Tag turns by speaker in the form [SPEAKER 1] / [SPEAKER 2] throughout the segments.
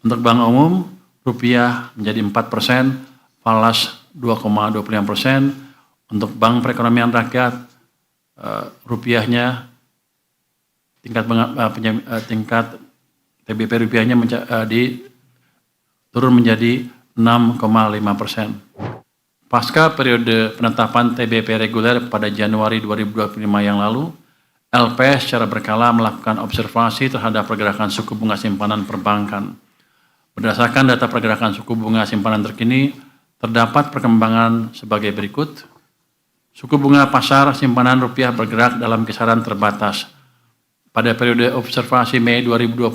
[SPEAKER 1] Untuk bank umum, rupiah menjadi 4%, falas 2,25%. Untuk bank perekonomian rakyat, rupiahnya tingkat TBP rupiahnya turun menjadi 6,5%. Pasca periode penetapan TBP reguler pada Januari 2025 yang lalu, LPS secara berkala melakukan observasi terhadap pergerakan suku bunga simpanan perbankan. Berdasarkan data pergerakan suku bunga simpanan terkini, terdapat perkembangan sebagai berikut. Suku bunga pasar simpanan rupiah bergerak dalam kisaran terbatas. Pada periode observasi Mei 2025,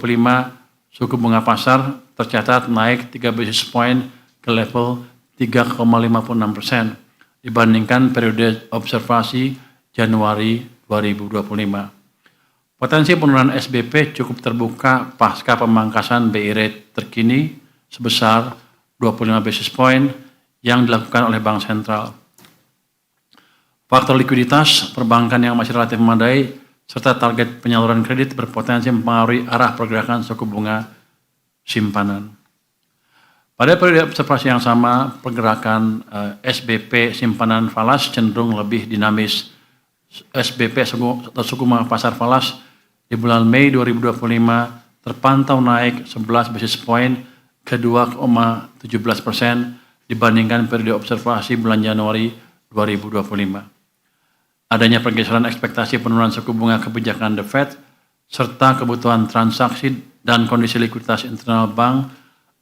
[SPEAKER 1] suku bunga pasar tercatat naik 3 basis point ke level 3,56% dibandingkan periode observasi Januari 2025. Potensi penurunan SBP cukup terbuka pasca pemangkasan BI rate terkini sebesar 25 basis point yang dilakukan oleh Bank Sentral. Faktor likuiditas perbankan yang masih relatif memadai serta target penyaluran kredit berpotensi mempengaruhi arah pergerakan suku bunga simpanan. Pada periode observasi yang sama, pergerakan SBP simpanan falas cenderung lebih dinamis. SBP atau suku bunga pasar falas di bulan Mei 2025 terpantau naik 11 basis point ke 2,17% dibandingkan periode observasi bulan Januari 2025. Adanya pergeseran ekspektasi penurunan suku bunga kebijakan The Fed serta kebutuhan transaksi dan kondisi likuiditas internal bank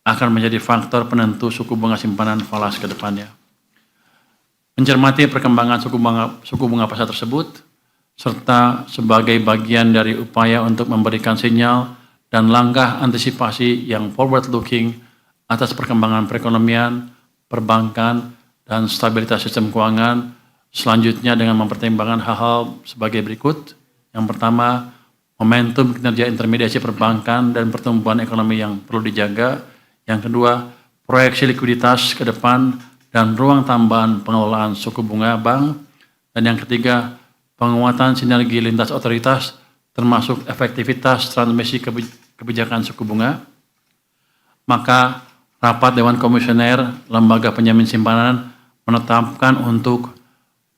[SPEAKER 1] akan menjadi faktor penentu suku bunga simpanan falas ke depannya. Mencermati perkembangan suku bunga pasar tersebut, serta sebagai bagian dari upaya untuk memberikan sinyal dan langkah antisipasi yang forward-looking atas perkembangan perekonomian, perbankan, dan stabilitas sistem keuangan, selanjutnya dengan mempertimbangkan hal-hal sebagai berikut. Yang pertama, momentum kinerja intermediasi perbankan dan pertumbuhan ekonomi yang perlu dijaga. Yang kedua, proyeksi likuiditas ke depan dan ruang tambahan pengelolaan suku bunga bank. Dan yang ketiga, penguatan sinergi lintas otoritas termasuk efektivitas transmisi kebijakan suku bunga. Maka rapat Dewan Komisioner Lembaga Penjamin Simpanan menetapkan untuk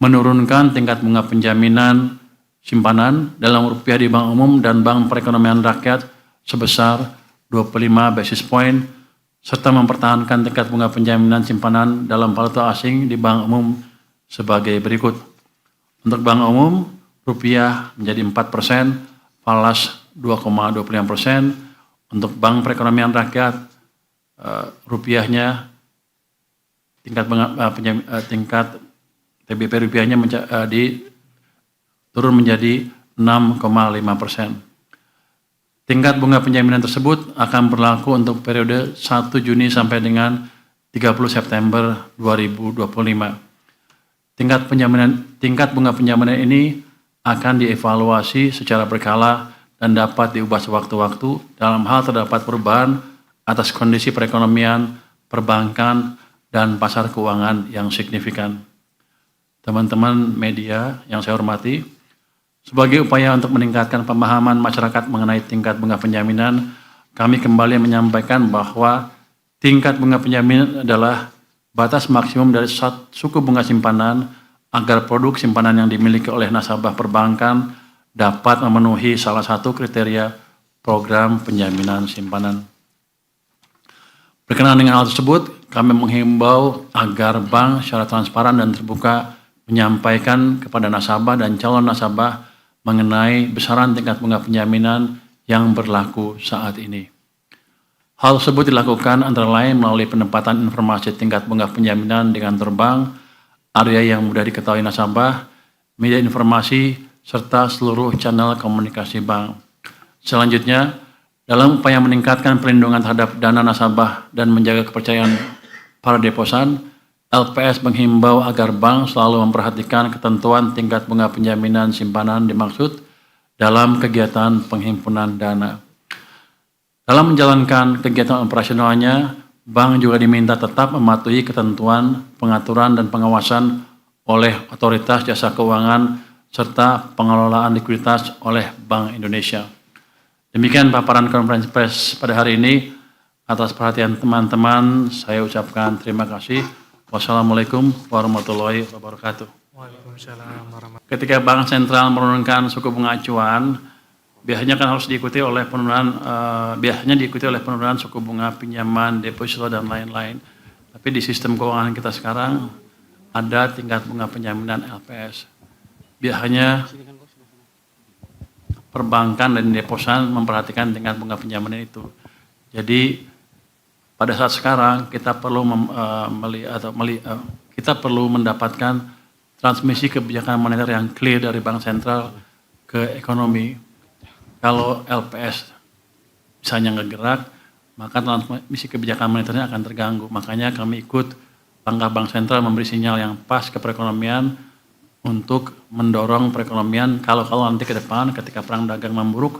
[SPEAKER 1] menurunkan tingkat bunga penjaminan simpanan dalam rupiah di bank umum dan bank perekonomian rakyat sebesar 25 basis point serta mempertahankan tingkat bunga penjaminan simpanan dalam valuta asing di bank umum sebagai berikut. Untuk bank umum, rupiah menjadi 4%, falas 2,25%. Untuk bank perekonomian rakyat, rupiahnya tingkat TBP rupiahnya turun menjadi 6,5%. Tingkat bunga penjaminan tersebut akan berlaku untuk periode 1 Juni sampai dengan 30 September 2025. Tingkat bunga penjaminan ini akan dievaluasi secara berkala dan dapat diubah sewaktu-waktu dalam hal terdapat perubahan atas kondisi perekonomian, perbankan, dan pasar keuangan yang signifikan. Teman-teman media yang saya hormati, sebagai upaya untuk meningkatkan pemahaman masyarakat mengenai tingkat bunga penjaminan, kami kembali menyampaikan bahwa tingkat bunga penjaminan adalah batas maksimum dari suku bunga simpanan agar produk simpanan yang dimiliki oleh nasabah perbankan dapat memenuhi salah satu kriteria program penjaminan simpanan. Berkenaan dengan hal tersebut, kami menghimbau agar bank secara transparan dan terbuka menyampaikan kepada nasabah dan calon nasabah mengenai besaran tingkat bunga penjaminan yang berlaku saat ini. Hal tersebut dilakukan antara lain melalui penempatan informasi tingkat bunga penjaminan di kantor bank, area yang mudah diketahui nasabah, media informasi, serta seluruh channel komunikasi bank. Selanjutnya, dalam upaya meningkatkan perlindungan terhadap dana nasabah dan menjaga kepercayaan para deposan, LPS menghimbau agar bank selalu memperhatikan ketentuan tingkat bunga penjaminan simpanan dimaksud dalam kegiatan penghimpunan dana. Dalam menjalankan kegiatan operasionalnya, bank juga diminta tetap mematuhi ketentuan, pengaturan, dan pengawasan oleh otoritas jasa keuangan serta pengelolaan likuiditas oleh Bank Indonesia. Demikian paparan konferensi pers pada hari ini. Atas perhatian teman-teman, saya ucapkan terima kasih. Wassalamualaikum warahmatullahi wabarakatuh.
[SPEAKER 2] Waalaikumsalam warahmatullahi.
[SPEAKER 1] Ketika Bank Sentral menurunkan suku bunga acuan, biasanya kan harus diikuti oleh penurunan suku bunga pinjaman, deposito dan lain-lain. Tapi di sistem keuangan kita sekarang ada tingkat bunga penjaminan LPS. Biasanya perbankan dan deposan memperhatikan tingkat bunga penjaminan itu. Jadi pada saat sekarang kita perlu kita perlu mendapatkan transmisi kebijakan moneter yang clear dari Bank Sentral ke ekonomi. Kalau LPS misalnya nggak gerak, maka transmisi kebijakan moneternya akan terganggu. Makanya kami ikut langkah Bank Sentral memberi sinyal yang pas ke perekonomian untuk mendorong perekonomian. Kalau nanti ke depan ketika perang dagang memburuk,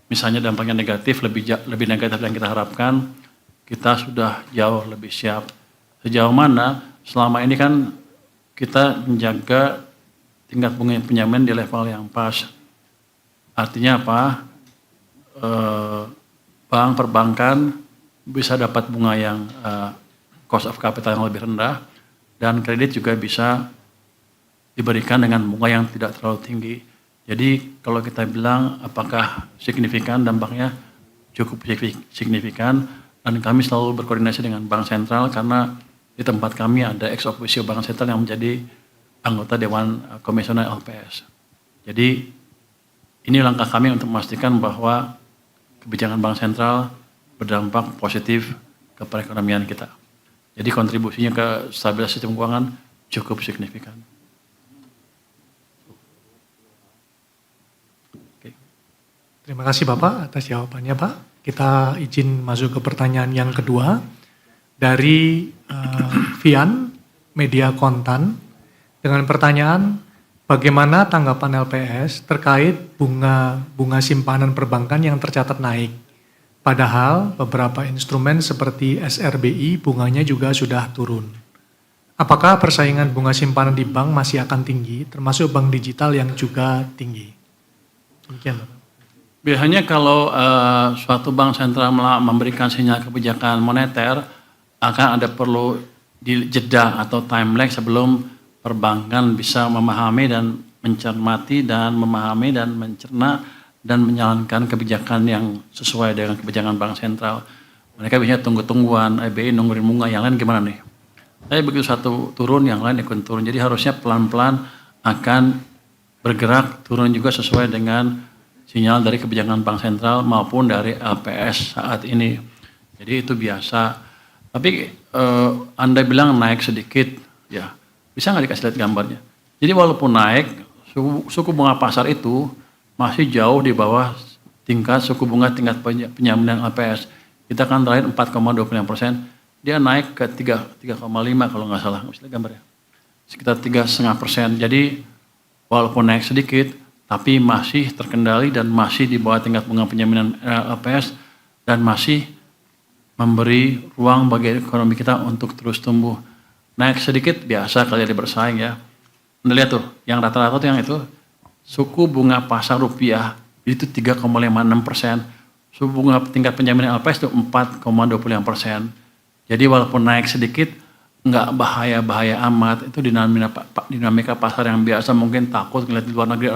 [SPEAKER 1] misalnya dampaknya negatif, lebih negatif yang kita harapkan, kita sudah jauh lebih siap. Sejauh mana selama ini kan kita menjaga tingkat bunga penjaminan di level yang pas. Artinya apa? Bank perbankan bisa dapat bunga yang cost of capital yang lebih rendah, dan kredit juga bisa diberikan dengan bunga yang tidak terlalu tinggi. Jadi kalau kita bilang apakah signifikan, dampaknya cukup signifikan, dan kami selalu berkoordinasi dengan Bank Sentral karena di tempat kami ada ex officio Bank Sentral yang menjadi anggota Dewan Komisioner LPS. Jadi ini langkah kami untuk memastikan bahwa kebijakan Bank Sentral berdampak positif ke perekonomian kita. Jadi kontribusinya ke stabilitas sistem keuangan cukup signifikan.
[SPEAKER 2] Terima kasih Bapak atas jawabannya Pak. Kita izin masuk ke pertanyaan yang kedua dari Vian Media Kontan dengan pertanyaan, bagaimana tanggapan LPS terkait bunga simpanan perbankan yang tercatat naik? Padahal beberapa instrumen seperti SRBI bunganya juga sudah turun. Apakah persaingan bunga simpanan di bank masih akan tinggi, termasuk bank digital yang juga tinggi? Demikian Bapak.
[SPEAKER 1] Biasanya kalau suatu bank sentral memberikan sinyal kebijakan moneter, akan ada perlu di jeda atau time lag sebelum perbankan bisa memahami dan mencermati dan memahami dan mencerna dan menjalankan kebijakan yang sesuai dengan kebijakan bank sentral. Mereka biasanya tunggu-tungguan, EBI nungguin bunga, yang lain gimana nih? Tapi begitu satu turun, yang lain ikut turun. Jadi harusnya pelan-pelan akan bergerak turun juga sesuai dengan sinyal dari kebijakan bank sentral maupun dari LPS saat ini. Jadi itu biasa. Tapi Anda bilang naik sedikit, ya bisa nggak dikasih lihat gambarnya? Jadi walaupun naik, suku bunga pasar itu masih jauh di bawah tingkat suku bunga tingkat penjaminan LPS. Kita kan terakhir 4,25%, dia naik ke 3,5 kalau nggak salah, nggak bisa lihat gambarnya. Sekitar 3,5%. Jadi walaupun naik sedikit, tapi masih terkendali dan masih di bawah tingkat bunga penjaminan LPS dan masih memberi ruang bagi ekonomi kita untuk terus tumbuh. Naik sedikit biasa kali dia bersaing ya. Anda lihat tuh, yang rata-rata tuh yang itu suku bunga pasar rupiah itu 3,56%, suku bunga tingkat penjaminan LPS itu 4,25%. Jadi walaupun naik sedikit nggak bahaya-bahaya amat, itu dinamika pasar yang biasa, mungkin takut ngeliat di luar negeri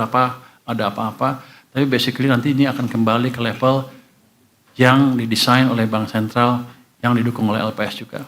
[SPEAKER 1] ada apa-apa, tapi basically nanti ini akan kembali ke level yang didesain oleh Bank Sentral yang didukung oleh LPS juga.